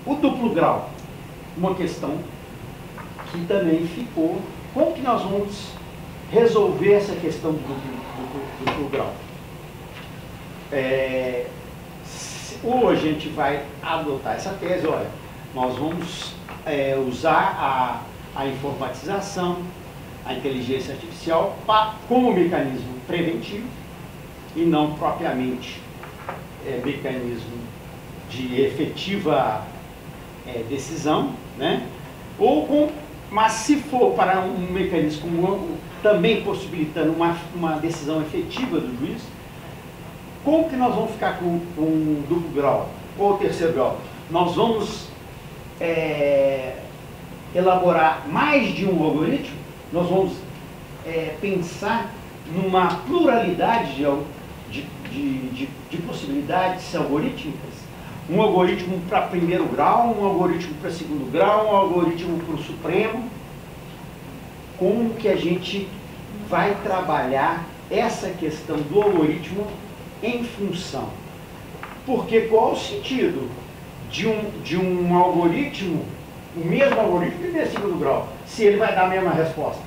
o duplo grau, uma questão que também ficou. Como que nós vamos resolver essa questão do duplo grau? Ou a gente vai adotar essa tese, olha, nós vamos usar a informatização, a inteligência artificial como mecanismo preventivo e não propriamente mecanismo de efetiva decisão, né? Mas se for para um mecanismo também possibilitando uma decisão efetiva do juiz, como que nós vamos ficar com o duplo grau ou o terceiro grau? Nós vamos elaborar mais de um algoritmo, nós vamos pensar numa pluralidade de possibilidades algorítmicas, um algoritmo para primeiro grau, um algoritmo para segundo grau, um algoritmo para o supremo. Como que a gente vai trabalhar essa questão do algoritmo em função? Porque qual o sentido de um algoritmo, o mesmo algoritmo, primeiro e segundo grau, se ele vai dar a mesma resposta,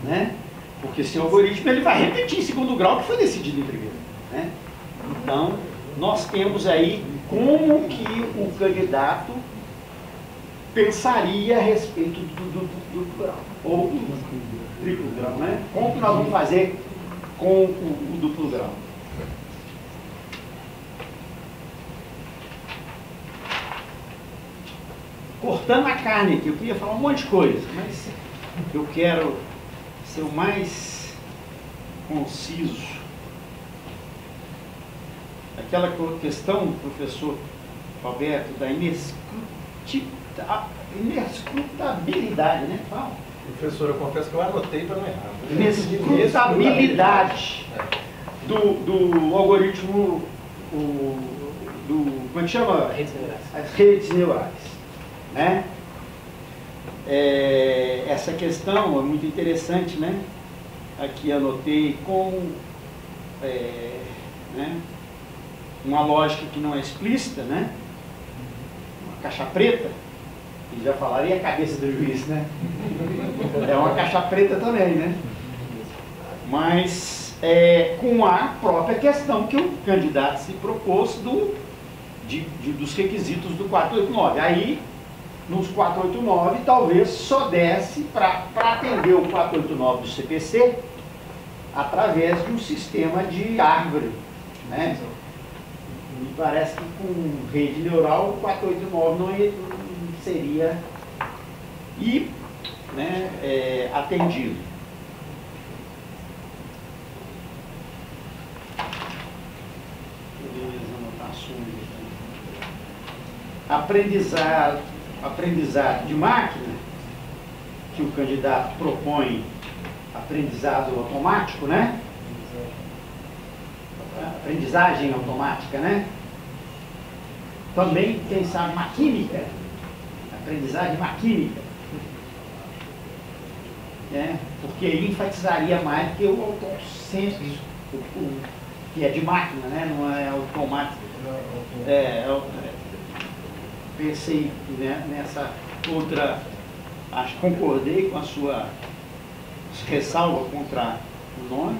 né? Porque se o algoritmo ele vai repetir em segundo grau o que foi decidido em primeiro, né? Então, nós temos aí como que o candidato pensaria a respeito do duplo grau, ou do triplo grau, né? Como que nós vamos fazer com o duplo grau? Cortando a carne aqui, eu queria falar um monte de coisa, mas eu quero ser o mais conciso. Aquela questão, professor Roberto, da inescrutabilidade, né? Fala. Professor, eu confesso que eu anotei para não errar. Inescrutabilidade do algoritmo, como é que chama? As redes neurais. Né? Essa questão é muito interessante, né? Aqui anotei com né? Uma lógica que não é explícita, né? Uma caixa preta, e já falaria a cabeça do juiz, né? É uma caixa preta também, né? Mas com a própria questão que o candidato se propôs dos requisitos do 489. Aí, nos 489, talvez só desse para atender o 489 do CPC através de um sistema de árvore, né? Me parece que com rede neural o 489 não seria atendido. Aprendizado de máquina, que o candidato propõe aprendizado automático, né? Aprendizagem automática, né? Também, quem sabe, maquímica, aprendizagem maquímica, né? Porque aí enfatizaria mais do que o autossenso, que é de máquina, né? Não é automático. Pensei, né, nessa outra, acho que concordei com a sua ressalva contra o nome.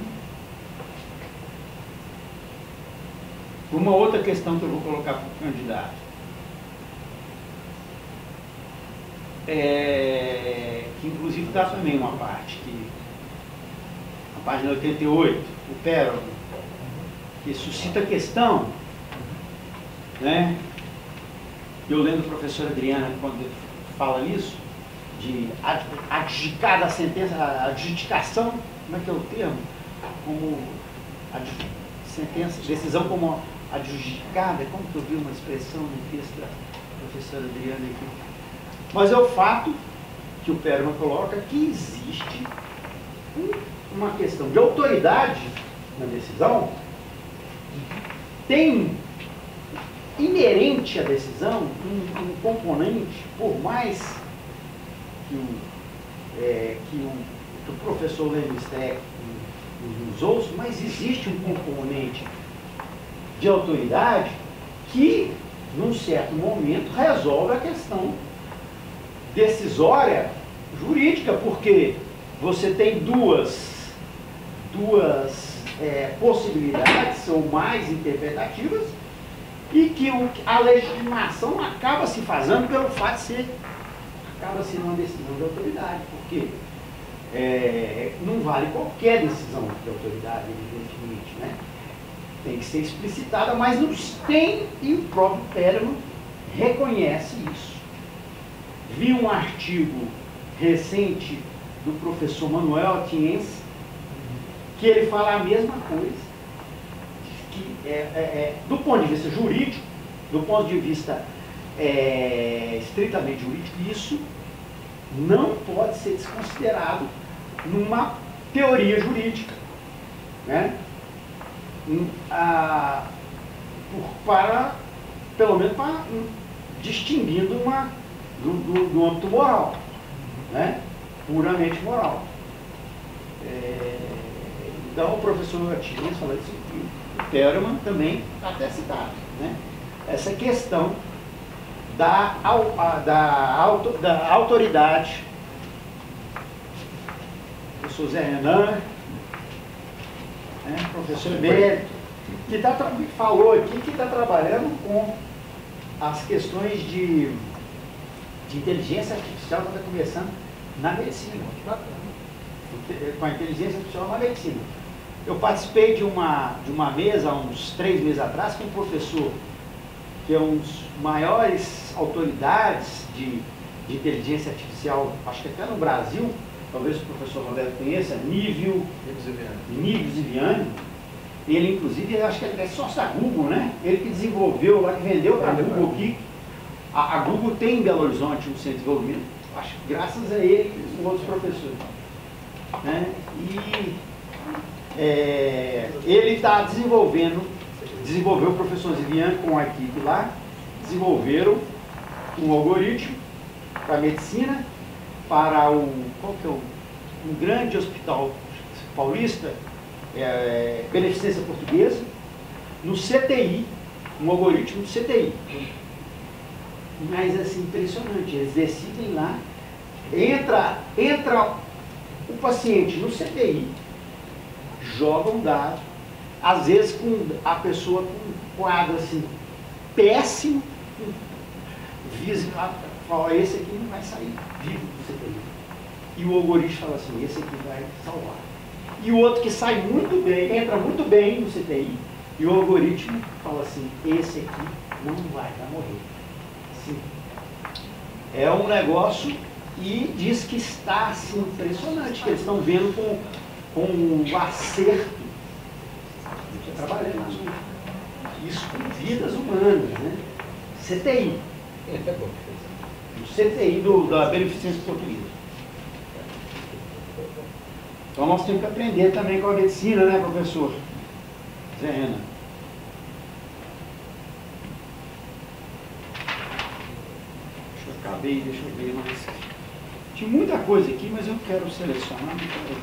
Uma outra questão que eu vou colocar para o candidato que inclusive dá também uma parte, a página 88, o Pérola, que suscita a questão, né? Eu lembro a professora Adriana, quando fala nisso, de adjudicar da sentença, a adjudicação, como é que é o termo? Como sentença, decisão como adjudicada, como que eu vi uma expressão no texto da professora Adriana aqui? Mas é o fato que o Perman coloca que existe uma questão de autoridade na decisão, tem inerente à decisão um componente, por mais que o professor Levi-Streck nos ouça, mas existe um componente de autoridade que num certo momento, resolve a questão decisória jurídica, porque você tem duas possibilidades ou mais interpretativas e que a legitimação acaba se fazendo pelo fato de ser, acaba sendo uma decisão de autoridade, porque não vale qualquer decisão de autoridade, evidentemente, né? Tem que ser explicitada, mas não tem, e o próprio Perelman reconhece isso. Vi um artigo recente do professor Manuel Atiense, que ele fala a mesma coisa, que do ponto de vista jurídico, do ponto de vista estritamente jurídico, isso não pode ser desconsiderado numa teoria jurídica, né? Pelo menos para distinguindo do âmbito moral, né? Puramente moral. Então o professor Atiense falou isso, o Perelman também está até citado, né? Essa questão da autoridade, o professor Zé Renan, né? Professor emérito, que falou aqui que está trabalhando com as questões de inteligência artificial, que está começando na medicina. Com a inteligência artificial na medicina. Eu participei de uma mesa, há uns 3 meses atrás, com um professor que é um dos maiores autoridades de inteligência artificial, acho que até no Brasil, talvez o professor Roberto conheça, Nívio Ziviani. Ele, inclusive, acho que ele é sócio da Google, né? Ele que desenvolveu, lá que vendeu para a Google aqui. A Google tem em Belo Horizonte um centro de desenvolvimento, acho que graças a ele e os outros professores, né? Ele está desenvolveu o professor Ziviani com a equipe lá, desenvolveram um algoritmo para a medicina, para um grande hospital paulista, Beneficência Portuguesa, no CTI, um algoritmo do CTI. Mas assim, impressionante, eles decidem lá, entra o paciente no CTI, joga um dado, às vezes com a pessoa com um quadro assim, péssimo, fala, esse aqui não vai sair vivo do CTI. E o algoritmo fala assim, esse aqui vai salvar. E o outro que sai muito bem, entra muito bem no CTI, e o algoritmo fala assim, esse aqui não vai morrer. Assim, é um negócio, e diz que está assim, impressionante, que eles estão vendo com o acerto de trabalhando isso com vidas humanas, né? CTI. O CTI da Beneficência Portuguesa. Então nós temos que aprender também com a medicina, né, professor Zé Renan? Deixa eu ver mais. Tinha muita coisa aqui, mas eu quero selecionar, não quero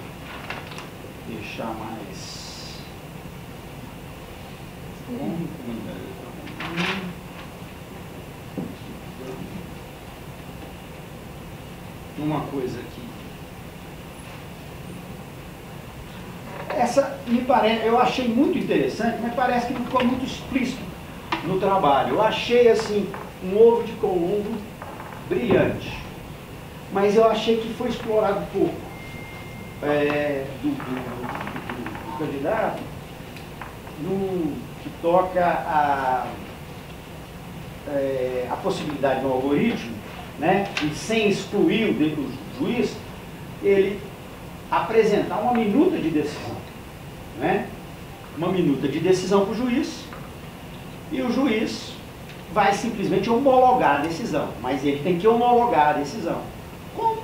deixar mais. Uma coisa aqui. Essa me parece, eu achei muito interessante, mas parece que não ficou muito explícito no trabalho. Eu achei assim um ovo de Colombo brilhante, mas eu achei que foi explorado pouco do candidato no que toca a possibilidade do algoritmo, né, e sem excluir o juiz, ele apresentar uma minuta de decisão, né, uma minuta de decisão para o juiz, e o juiz vai simplesmente homologar a decisão, mas ele tem que homologar a decisão. Como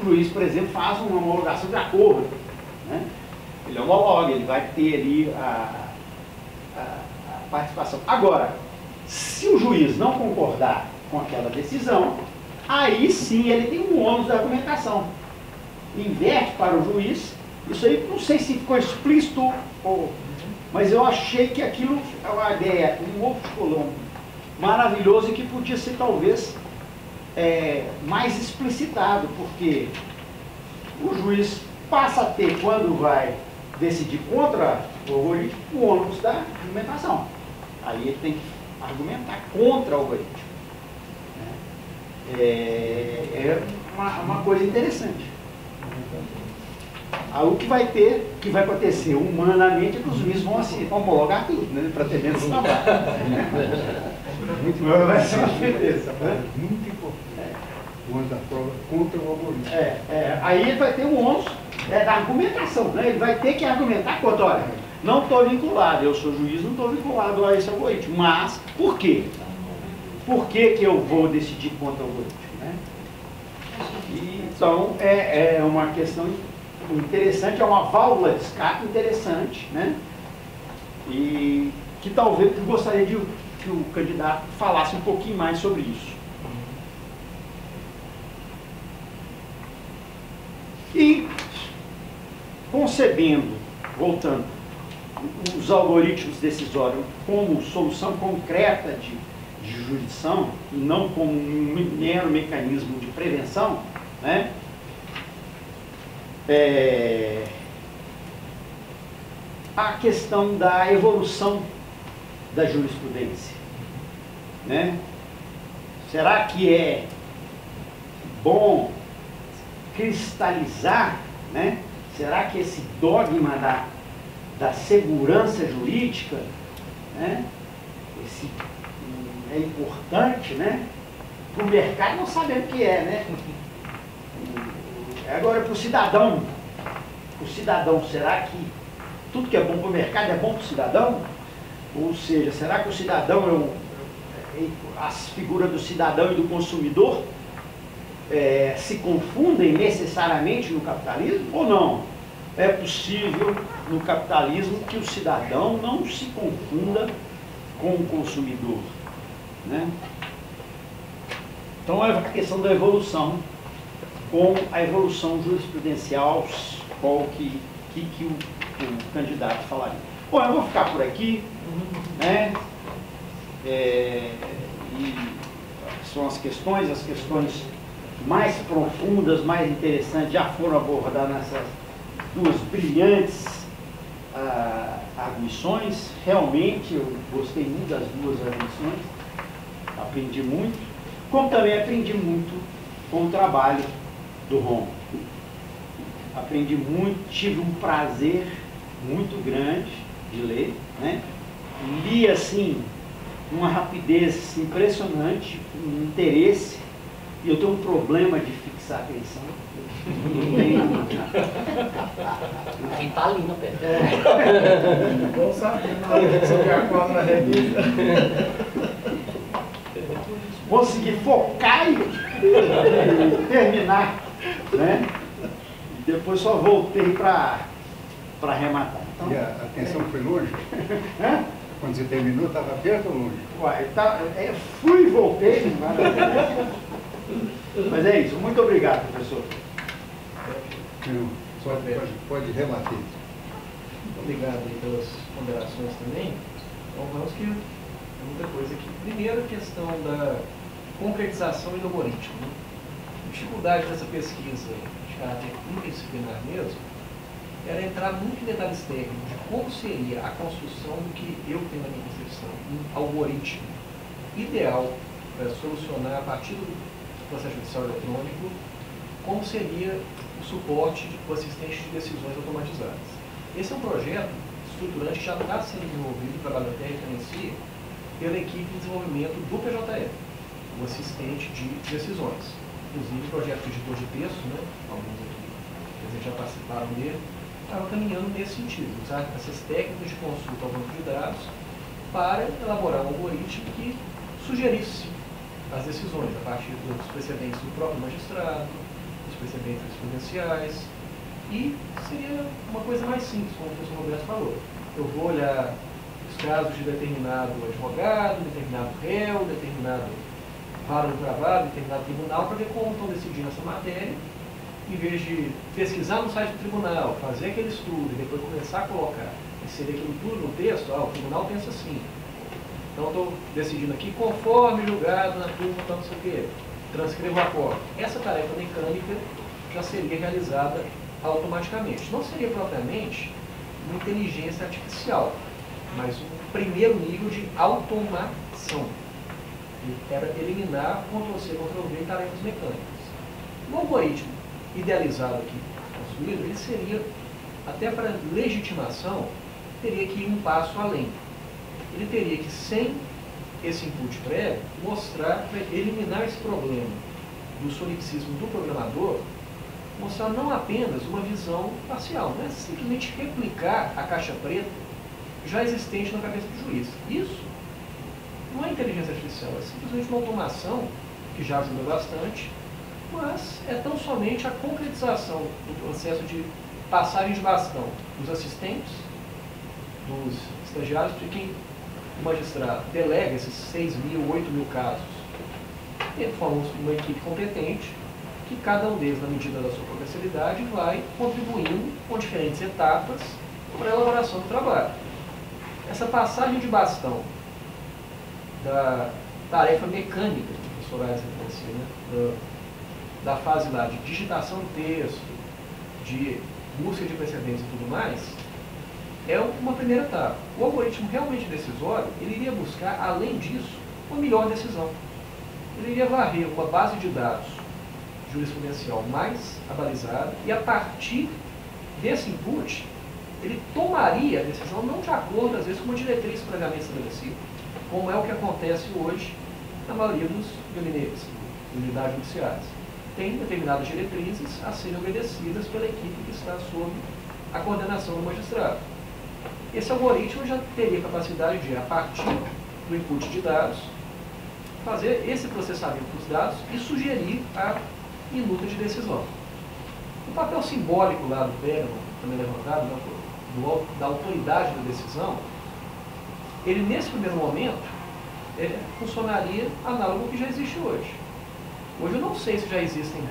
o juiz, por exemplo, faz uma homologação de acordo, né? Ele homologa, ele vai ter ali a participação. Agora, se o juiz não concordar com aquela decisão, aí sim ele tem um ônus da argumentação. Inverte para o juiz, isso aí não sei se ficou explícito, mas eu achei que aquilo é uma ideia, um ovo de Colombo maravilhoso e que podia ser talvez mais explicitado, porque o juiz passa a ter, quando vai decidir contra o algoritmo, o ônus da argumentação. Aí ele tem que argumentar contra o algoritmo. É uma coisa interessante. Aí o que vai acontecer humanamente é que os juízes vão assim, homologar tudo, né, para ter menos trabalho. Vai ser uma beleza, né? Muito importante. O ônus da prova contra o algoritmo. Aí ele vai ter um ônus da argumentação, né? Ele vai ter que argumentar contra, olha, não estou vinculado, eu sou juiz, não estou vinculado a esse algoritmo. Mas, por quê? Por que eu vou decidir contra o algoritmo? Né? Então, é uma questão interessante, é uma válvula de escape interessante, né? E que talvez eu gostaria que o candidato falasse um pouquinho mais sobre isso. E concebendo, voltando, os algoritmos decisórios como solução concreta de jurisdição e não como um mero mecanismo de prevenção, né? A questão da evolução da jurisprudência, né? Será que é bom cristalizar, né? Será que esse dogma da segurança jurídica, né? É importante, né? Para o mercado não sabemos o que é, né? Agora, para o cidadão, será que tudo que é bom para o mercado é bom para o cidadão? Ou seja, será que o cidadão, as figuras do cidadão e do consumidor se confundem necessariamente no capitalismo ou não? É possível no capitalismo que o cidadão não se confunda com o consumidor, né? Então, é a questão da evolução, com a evolução jurisprudencial, qual que o candidato falaria. Bom, eu vou ficar por aqui, né? E são as questões mais profundas, mais interessantes, já foram abordadas nessas duas brilhantes arguições. Realmente, eu gostei muito das duas arguições, aprendi muito, como também aprendi muito com o trabalho do Ron. Aprendi muito, tive um prazer muito grande de ler, né? Li assim, uma rapidez impressionante, um interesse, e eu tenho um problema de fixar a atenção. Quem tá ali no pé. Bom saber, sobre a quadra na revista. Consegui focar e terminar, né? E depois só voltei para arrematar. Então, E a atenção foi longe? Hã? Quando você terminou, estava perto ou longe? Uai, fui e voltei. Mas é isso. Muito obrigado, professor. Não, pode rebater. Obrigado aí pelas ponderações também. Então, vamos que tem muita coisa aqui. Primeiro, a questão da concretização e do algoritmo, né? A dificuldade dessa pesquisa de caráter interdisciplinar mesmo era entrar muito em detalhes técnicos de como seria a construção do que eu tenho na minha concepção, um algoritmo ideal para solucionar a partir do processo judicial eletrônico, como seria o suporte do assistente de decisões automatizadas. Esse é um projeto estruturante que já está sendo desenvolvido, trabalhando até referencia, pela equipe de desenvolvimento do PJE, o assistente de decisões. Inclusive, o projeto de editor de texto, né, alguns aqui já participaram dele, estava caminhando nesse sentido, sabe? Essas técnicas de consulta ao banco de dados para elaborar um algoritmo que sugerisse as decisões a partir dos precedentes do próprio magistrado, dos precedentes jurisprudenciais, e seria uma coisa mais simples, como o professor Roberto falou. Eu vou olhar os casos de determinado advogado, determinado réu, determinado vara do trabalho, determinado tribunal, para ver como estão decidindo essa matéria, em vez de pesquisar no site do tribunal, fazer aquele estudo e depois começar a colocar, inserir aquilo tudo no texto. O tribunal pensa assim. Então, estou decidindo aqui, conforme julgado na turma, então não sei o quê, transcrevo a acordo. Essa tarefa mecânica já seria realizada automaticamente. Não seria propriamente uma inteligência artificial, mas um primeiro nível de automação. Era eliminar Ctrl+C, Ctrl+V em tarefas mecânicas. O algoritmo idealizado aqui, construído, ele seria, até para legitimação, teria que ir um passo além. Ele teria que, sem esse input prévio, mostrar, para eliminar esse problema do solipsismo do programador, mostrar não apenas uma visão parcial, não é simplesmente replicar a caixa preta já existente na cabeça do juiz. Isso não é inteligência artificial, é simplesmente uma automação que já ajuda bastante, mas é tão somente a concretização do processo de passagem de bastão dos assistentes, dos estagiários, de quem o magistrado delega esses 6.000, 8.000 casos, e formamos uma equipe competente, que cada um deles, na medida da sua potencialidade, vai contribuindo com diferentes etapas para a elaboração do trabalho. Essa passagem de bastão da tarefa mecânica que o professor Aires reconhecia, né? Da fase lá de digitação do texto, de busca de precedentes e tudo mais, é uma primeira etapa. O algoritmo realmente decisório, ele iria buscar, além disso, uma melhor decisão. Ele iria varrer uma base de dados jurisprudencial mais abalizada e, a partir desse input, ele tomaria a decisão não de acordo, às vezes, com uma diretriz previamente estabelecida, como é o que acontece hoje na maioria dos gabinetes, unidades judiciárias. Tem determinadas diretrizes a serem obedecidas pela equipe que está sob a coordenação do magistrado. Esse algoritmo já teria capacidade de, a partir do input de dados, fazer esse processamento dos dados e sugerir a minuta de decisão. O papel simbólico lá do Perelman, também levantado, da autoridade da decisão, ele nesse primeiro momento funcionaria análogo ao que já existe hoje. Hoje eu não sei se já existem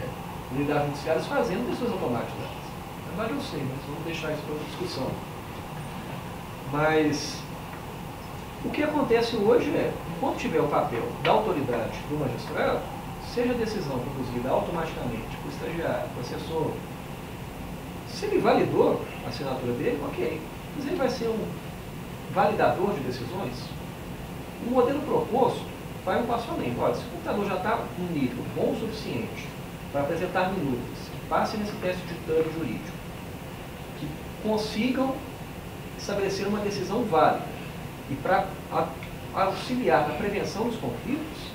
unidades judiciárias fazendo decisões automáticas. Na verdade eu sei, mas vamos deixar isso para outra discussão. Mas o que acontece hoje é, enquanto tiver o papel da autoridade do magistrado, seja a decisão produzida automaticamente por estagiário, por assessor, se ele validou a assinatura dele, ok. Mas ele vai ser um validador de decisões. O modelo proposto vai um passo além. Olha, se o computador já está num nível bom o suficiente para apresentar minutas, que passem nesse teste de TURB jurídico, que consigam estabelecer uma decisão válida e para auxiliar na prevenção dos conflitos,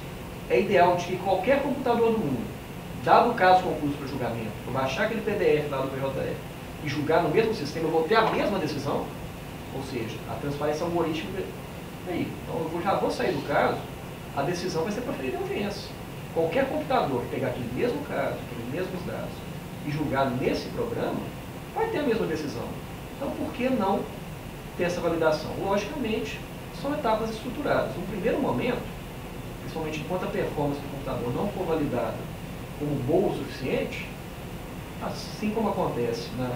é ideal de que qualquer computador do mundo, dado o caso concluído para julgamento, eu baixar aquele PDF lá do PJF e julgar no mesmo sistema, eu vou ter a mesma decisão, ou seja, a transparência algorítmica aí. Então eu já vou sair do caso, a decisão vai ser proferida em audiência. Qualquer computador que pegar aquele mesmo caso, aqueles mesmos dados, e julgar nesse programa, vai ter a mesma decisão. Então por que não ter essa validação? Logicamente, são etapas estruturadas. No primeiro momento, principalmente enquanto a performance do computador não for validada como boa o suficiente, assim como acontece na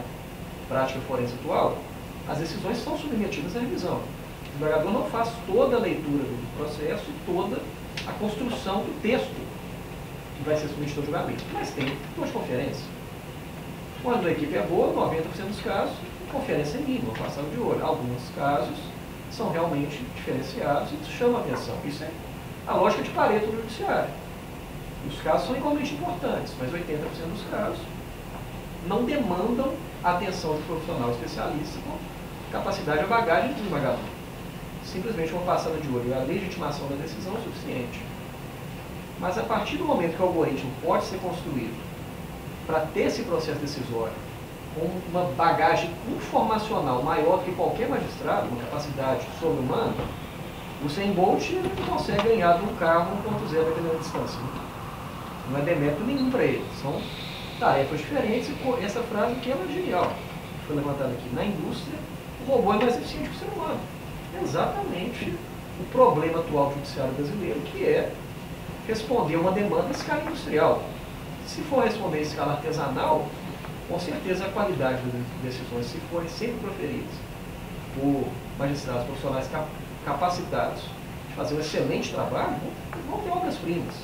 prática forense atual, as decisões são submetidas à revisão. O desembargador não faz toda a leitura do processo e toda a construção do texto que vai ser submetido ao julgamento, mas tem duas conferências. Quando a equipe é boa, 90% dos casos, a conferência é mínima, passado de olho. Alguns casos são realmente diferenciados e chamam a atenção. Isso é a lógica de Pareto do judiciário. Os casos são igualmente importantes, mas 80% dos casos não demandam a atenção de profissional especialista com capacidade e bagagem do desembargador. Simplesmente uma passada de olho e a legitimação da decisão é suficiente. Mas a partir do momento que o algoritmo pode ser construído para ter esse processo decisório com uma bagagem informacional maior do que qualquer magistrado, uma capacidade sobre-humana, o Usain Bolt não consegue ganhar de um carro 1.0 dependendo da distância. Não é demérito nenhum para ele. São tarefas diferentes e essa frase aqui é genial. Foi levantada aqui. Na indústria, o robô é mais eficiente que o ser humano. É exatamente o problema atual do judiciário brasileiro, que é responder a uma demanda em escala industrial. Se for responder em escala artesanal, com certeza a qualidade das decisões, se forem sempre proferidas por magistrados profissionais capacitados de fazer um excelente trabalho, vão ter obras-primas.